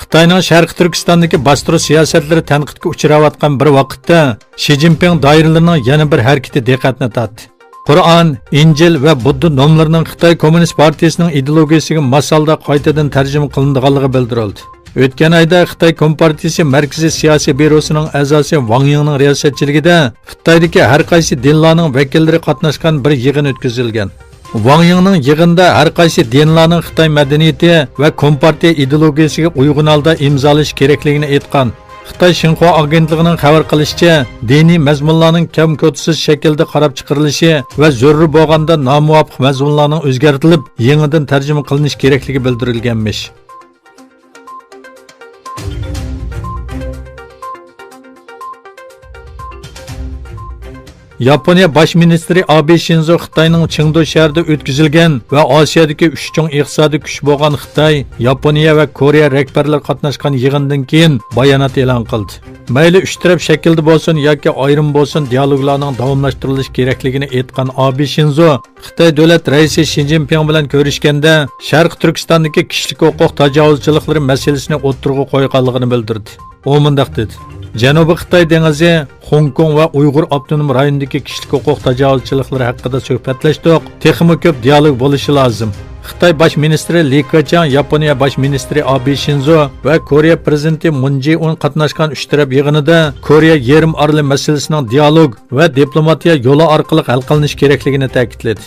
Xitayning Sharqi Turkistondagi bostirish siyosatlari tanqidga uchrayotgan bir vaqtda Shi Jinping doiralarining yana bir harakati diqqatni tortdi. Qur'on, Injil va Budda nomlarining Xitoy Kommunist partiyasining ideologiyasiga masalda qaytadan tarjima qilinganligi bildirildi. O'tgan oyda Xitoy Kompartiyasi Markaziy siyosiy byurosining a'zosi Wang Yingning riyosatchiligida Xitoydagi har qaysi dinlarning vakillari qatnashgan bir yig'in o'tkazilgan. Wang Yingning yig'inda har qaysi dinlarning Xitoy madaniyati va Kompartiya ideologiyasiga uyg'un holda imzolash kerakligini aytgan. Xitoy Xinhua agentligining xabar qilishicha, diniy mazmunlarning kam-ko'tsiz shaklda qarab chiqarilishi va zarur bo'lganda nomuvofiq mazmunlarning o'zgartirilib, yangidan tarjima qilinish kerakligi bildirilganmish. Yaponiya Bosh ministri Abe Shinzo Xitoyning Chengdu shahrida o'tkazilgan va Osiyodagi 3 chong iqtisodiy kuch bo'lgan Xitoy, Yaponiya va Koreya rahbarlari qatnashgan yig'indan keyin bayonot e'lon qildi. Mayli 3 taraf shaklda bo'lsin yoki ayrim bo'lsin, dialoglarning davomlashtirilishi kerakligini aytgan Abe Shinzo Xitoy davlat raisi Shi Jinping bilan ko'rishganda Sharq Turkistondagi kishilik huquq tajovuzchiliklari masalasini o'tirg'i qo'yganligini bildirdi. U mundaq dedi: Janubiy Xitoy dengizi, Hong Kong va Uyg'ur avtonom rayonidagi kishilik huquq tajovuzchiliklari haqida suhbatlashdik. Texmi ko'p dialog bo'lishi lozim. Xitoy bosh ministri Li Keqiang, Yaponiya bosh ministri Abe Shinzo va Koreya prezidenti Moon Jae-in qatnashgan 3 taraf yig'inida Koreya yarim oroli masalasining dialog va diplomatiya yo'li orqali hal qilinishi kerakligini ta'kidladi.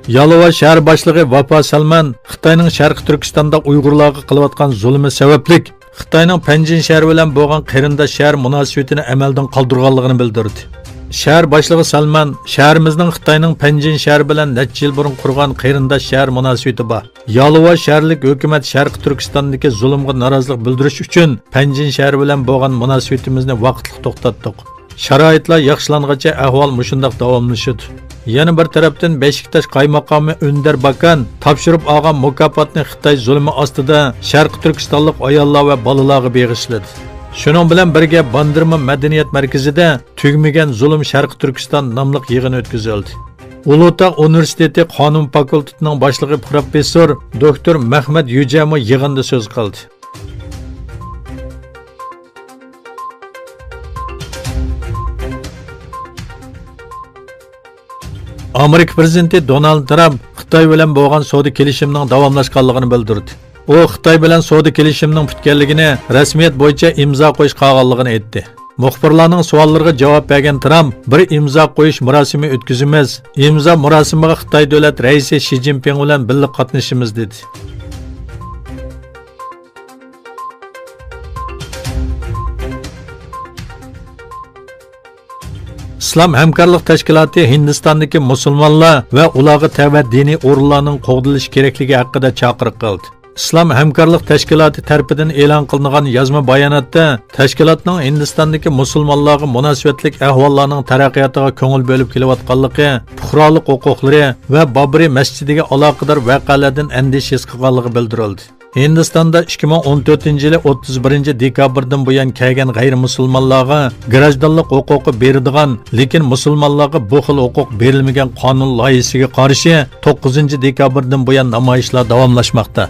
Yalova shahar boshlig'i Vafa Salman Xitoyning Sharqi Turkistonda Uyg'urlarga qilayotgan zulmi sababli Xitoyning Panjin shahri bilan bo'lgan qarindosh shahar munosabatini amaldan qoldirganligini bildirdi. Shahar boshlig'i Salman, shahrimizning Xitoyning Panjin shahri bilan necha yil burun qurgan qarindosh shahar munosabati bor. Yalova shaharlik hukumat Sharqi Turkistondagi zulmga norozilik bildirish uchun Panjin shahri bilan bo'lgan munosabatimizni vaqtli to'xtatdik. Sharoitlar yaxshilangacha ahvol mushundaq davomlashadi. Yana bir tarafdan Beshiktash qaymaqomi Önder Bakan topshirib olgan mukofotni Xitoy zulmi ostida Sharq Turkistonlik ayollar va bolalarga bag'ishladi. Shuning bilan birga Bandirma madaniyat markazida tugmagan zulm Sharq Turkiston nomli yig'in o'tkazildi. Ulug'tog' universiteti qonun fakultetining boshlig'i professor doktor Mahmad Yujamo yig'inda so'z qildi. Amerika prezidenti Donald Trump Xitoy bilan bo'lgan savdo kelishimining davomlashganligini bildirdi. U Xitoy bilan savdo kelishimining bitganligini, rasmiyat bo'yicha imzo qo'yish qolganligini aytdi. Muxbirlarning savollariga javob bergan Trump, bir imzo qo'yish murosimi o'tkazamiz. Imzo murosimiga Xitoy davlat raisi Shi Jinping bilan birga qatnashamiz dedi. İslam Hamkorlik Tashkiloti Hindistondagi musulmonlar va ularga tava diniy o'rinlarning qo'g'dilishi kerakligi haqida chaqiriq qildi. İslam Hamkorlik Tashkiloti tarafidan e'lon qilingan yozma bayonotda tashkilotning Hindistondagi musulmonlarga munosabatlik ahvollarning taraqqiyotiga ko'ngil bo'lib kelayotganligi, fuqarolik huquqlari va Babri masjidiga aloqador voqealardan andisha his qilganligi bildirildi. Hindistonda 2014-yili 31-dekabrdan buyon kelgan g'ayri-musulmonlarga grajdanlik huquqi beriladigan, lekin musulmonlarga bu xil huquq berilmagan qonun loyihasiga qarshi 9-dekabrdan buyon namoyishlar davomlashmoqda.